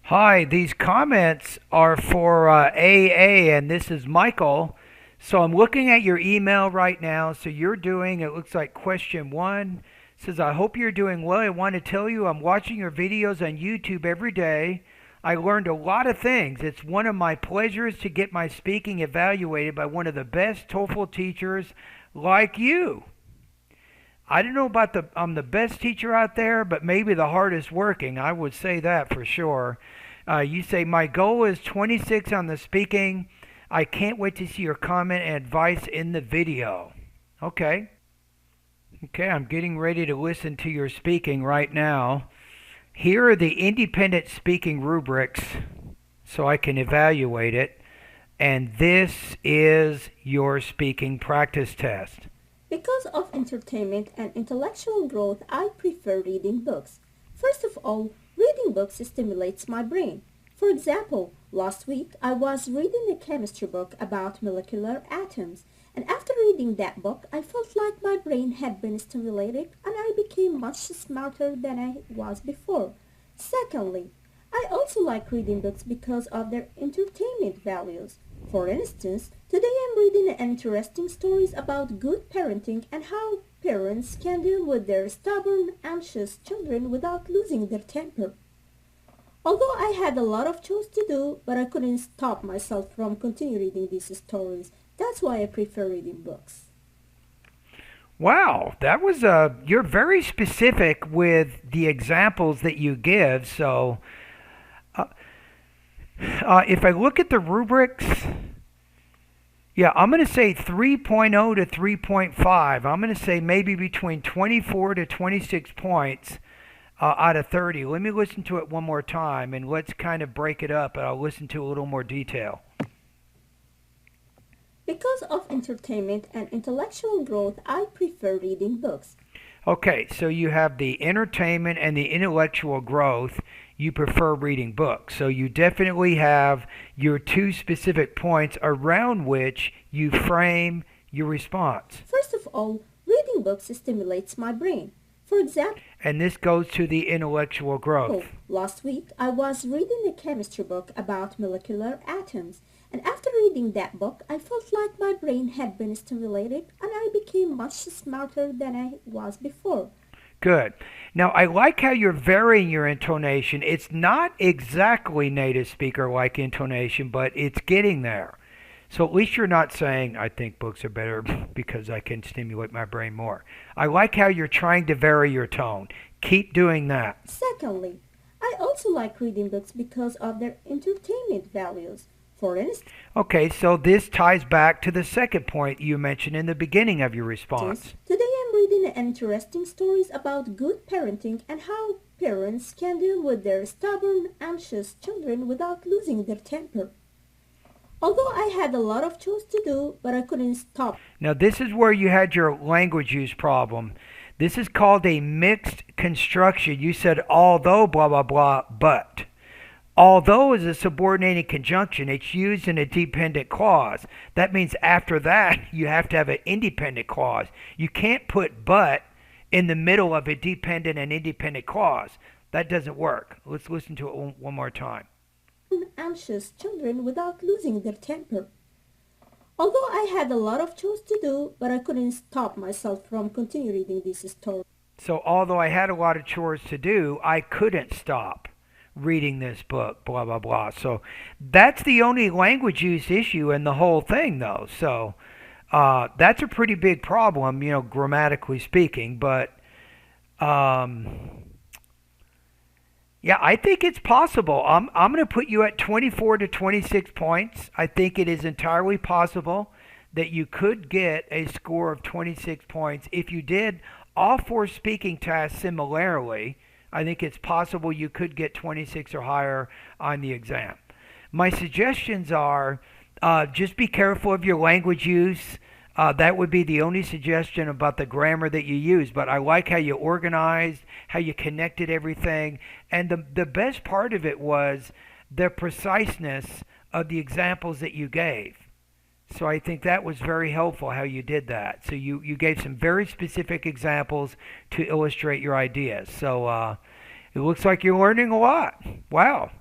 Hi, these comments are for AA, and this is Michael. So I'm looking at your email right now. So you're doing, it looks like question one. It says, I hope you're doing well. I want to tell you I'm watching your videos on YouTube every day. I learned a lot of things. It's one of my pleasures to get my speaking evaluated by one of the best TOEFL teachers like you. I don't know about I'm the best teacher out there, but maybe the hardest working. I would say that for sure. You say, my goal is 26 on the speaking. I can't wait to see your comment and advice in the video. Okay. Okay, I'm getting ready to listen to your speaking right now. Here are the independent speaking rubrics so I can evaluate it. And this is your speaking practice test. Because of entertainment and intellectual growth, I prefer reading books. First of all, reading books stimulates my brain. For example, last week I was reading a chemistry book about molecular atoms, and after reading that book, I felt like my brain had been stimulated and I became much smarter than I was before. Secondly, I also like reading books because of their entertainment values. For instance, today I'm reading interesting stories about good parenting and how parents can deal with their stubborn, anxious children without losing their temper. Although I had a lot of chores to do, but I couldn't stop myself from continue reading these stories. That's why I prefer reading books. Wow, that was you're very specific with the examples that you give. So, uh, if I look at the rubrics, yeah, I'm going to say 3.0 to 3.5. I'm going to say maybe between 24 to 26 points out of 30. Let me listen to it one more time and let's kind of break it up and I'll listen to a little more detail. Because of entertainment and intellectual growth, I prefer reading books. Okay, so you have the entertainment and the intellectual growth. You prefer reading books. So you definitely have your two specific points around which you frame your response. First of all, reading books stimulates my brain. For example, And this goes to the intellectual growth. last week I was reading a chemistry book about molecular atoms, and after reading that book, I felt like my brain had been stimulated and I became much smarter than I was before. Good. Now, I like how you're varying your intonation. It's not exactly native speaker like intonation, but it's getting there. So at least you're not saying, I think books are better because I can stimulate my brain more. I like how you're trying to vary your tone. Keep doing that. Secondly, I also like reading books because of their entertainment values. For instance, Okay, so this ties back to the second point you mentioned in the beginning of your response. today I'm reading interesting stories about good parenting and how parents can deal with their stubborn, anxious children without losing their temper. Although I had a lot of chores to do, but I couldn't stop. Now, this is where you had your language use problem. This is called a mixed construction. You said although blah blah blah, but. Although is a subordinating conjunction. It's used in a dependent clause. That means after that, you have to have an independent clause. You can't put but in the middle of a dependent and independent clause. That doesn't work. Let's listen to it one more time. Anxious children without losing their temper. Although I had a lot of chores to do, but I couldn't stop myself from continue reading this story. So, although I had a lot of chores to do, I couldn't stop reading this book, blah, blah, blah. So, that's the only language use issue in the whole thing, though. So, that's a pretty big problem, grammatically speaking. But, yeah, I think it's possible. I'm going to put you at 24 to 26 points. I think it is entirely possible that you could get a score of 26 points if you did all four speaking tasks similarly. I think it's possible you could get 26 or higher on the exam. My suggestions are just be careful of your language use. That would be the only suggestion about the grammar that you use. But I like how you organized, how you connected everything. And the best part of it was the preciseness of the examples that you gave. So I think that was very helpful how you did that. So you gave some very specific examples to illustrate your ideas. So it looks like you're learning a lot. Wow.